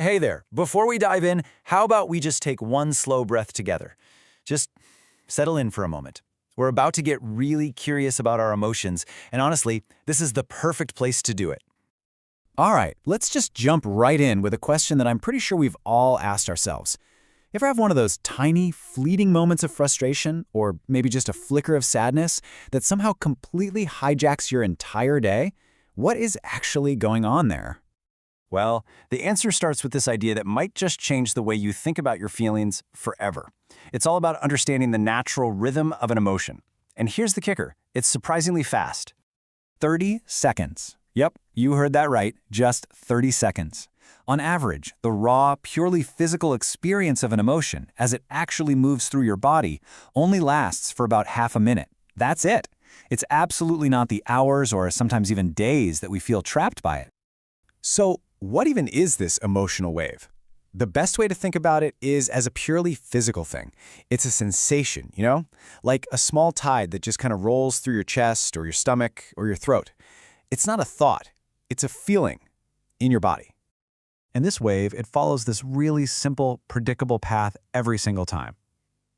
Hey there, before we dive in, how about we just take one slow breath together? Just settle in for a moment. We're about to get really curious about our emotions, and honestly, this is the perfect place to do it. All right, let's just jump right in with a question that I'm pretty sure we've all asked ourselves. Ever have one of those tiny, fleeting moments of frustration, or maybe just a flicker of sadness, that somehow completely hijacks your entire day? What is actually going on there? Well, the answer starts with this idea that might just change the way you think about your feelings forever. It's all about understanding the natural rhythm of an emotion. And here's the kicker, it's surprisingly fast. 30 seconds. Yep, you heard that right, just 30 seconds. On average, the raw, purely physical experience of an emotion, as it actually moves through your body, only lasts for about half a minute. That's it. It's absolutely not the hours or sometimes even days that we feel trapped by it. So, what even is this emotional wave? The best way to think about it is as a purely physical thing. It's a sensation, like a small tide that just kind of rolls through your chest or your stomach or your throat. It's not a thought, it's a feeling in your body. And this wave, it follows this really simple, predictable path every single time.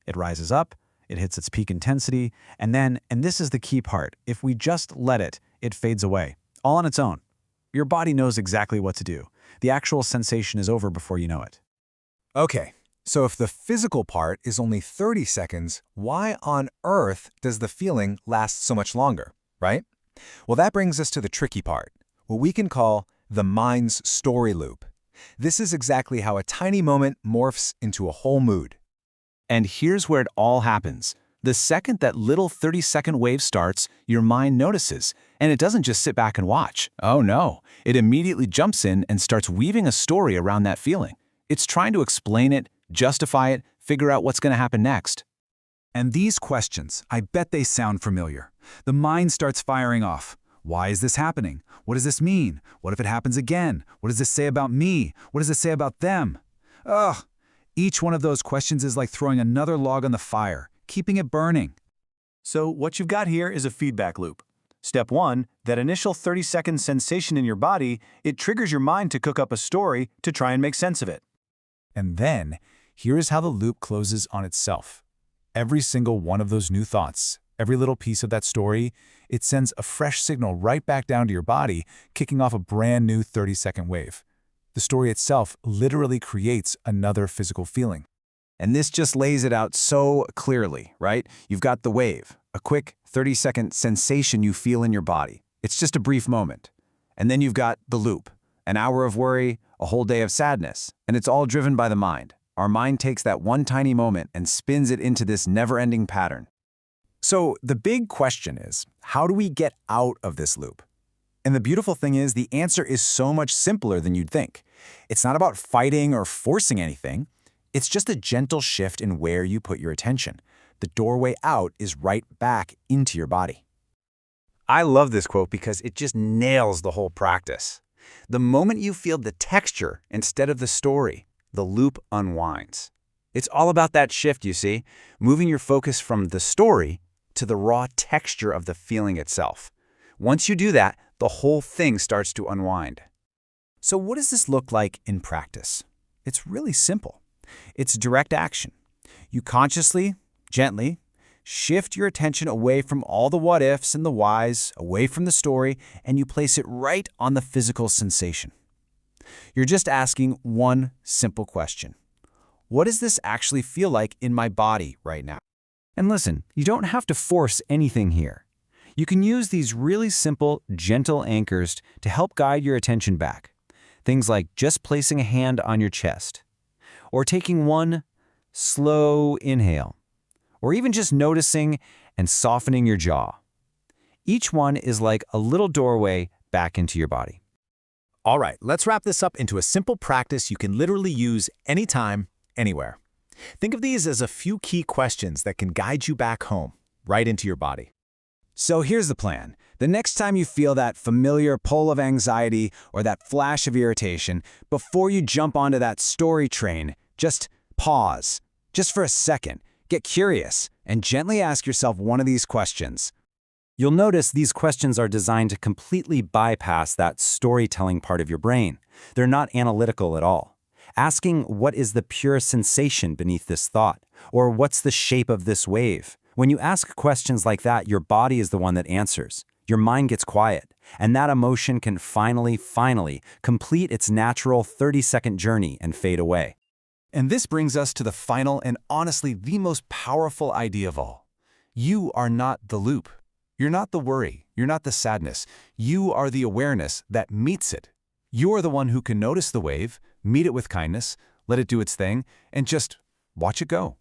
It rises up, it hits its peak intensity, and then, and this is the key part, if we just let it, it fades away, all on its own. Your body knows exactly what to do. The actual sensation is over before you know it. Okay, so if the physical part is only 30 seconds, why on earth does the feeling last so much longer, right? Well, that brings us to the tricky part, what we can call the mind's story loop. This is exactly how a tiny moment morphs into a whole mood. And here's where it all happens. The second that little 30-second wave starts, your mind notices, and it doesn't just sit back and watch. Oh no, it immediately jumps in and starts weaving a story around that feeling. It's trying to explain it, justify it, figure out what's going to happen next. And these questions, I bet they sound familiar. The mind starts firing off. Why is this happening? What does this mean? What if it happens again? What does this say about me? What does this say about them? Ugh! Each one of those questions is like throwing another log on the fire, keeping it burning. So what you've got here is a feedback loop. Step 1, that initial 30-second sensation in your body, it triggers your mind to cook up a story to try and make sense of it. And then, here is how the loop closes on itself. Every single one of those new thoughts, every little piece of that story, it sends a fresh signal right back down to your body, kicking off a brand new 30-second wave. The story itself literally creates another physical feeling. And this just lays it out so clearly, right? You've got the wave, a quick 30-second sensation you feel in your body. It's just a brief moment. And then you've got the loop, an hour of worry, a whole day of sadness, and it's all driven by the mind. Our mind takes that one tiny moment and spins it into this never-ending pattern. So the big question is, how do we get out of this loop? And the beautiful thing is, the answer is so much simpler than you'd think. It's not about fighting or forcing anything. It's just a gentle shift in where you put your attention. The doorway out is right back into your body. I love this quote because it just nails the whole practice. The moment you feel the texture instead of the story, the loop unwinds. It's all about that shift, you see, moving your focus from the story to the raw texture of the feeling itself. Once you do that, the whole thing starts to unwind. So what does this look like in practice? It's really simple. It's direct action. You consciously, gently, shift your attention away from all the what-ifs and the whys, away from the story, and you place it right on the physical sensation. You're just asking one simple question. What does this actually feel like in my body right now? And listen, you don't have to force anything here. You can use these really simple, gentle anchors to help guide your attention back. Things like just placing a hand on your chest, or taking one slow inhale, or even just noticing and softening your jaw. Each one is like a little doorway back into your body. All right, let's wrap this up into a simple practice you can literally use anytime, anywhere. Think of these as a few key questions that can guide you back home, right into your body. So here's the plan. The next time you feel that familiar pull of anxiety or that flash of irritation, before you jump onto that story train, just pause. Just for a second, get curious, and gently ask yourself one of these questions. You'll notice these questions are designed to completely bypass that storytelling part of your brain. They're not analytical at all. Asking what is the pure sensation beneath this thought, or what's the shape of this wave? When you ask questions like that, your body is the one that answers. Your mind gets quiet, and that emotion can finally complete its natural 30-second journey and fade away. And this brings us to the final and honestly the most powerful idea of all. You are not the loop. You're not the worry. You're not the sadness. You are the awareness that meets it. You are the one who can notice the wave, meet it with kindness, let it do its thing, and just watch it go.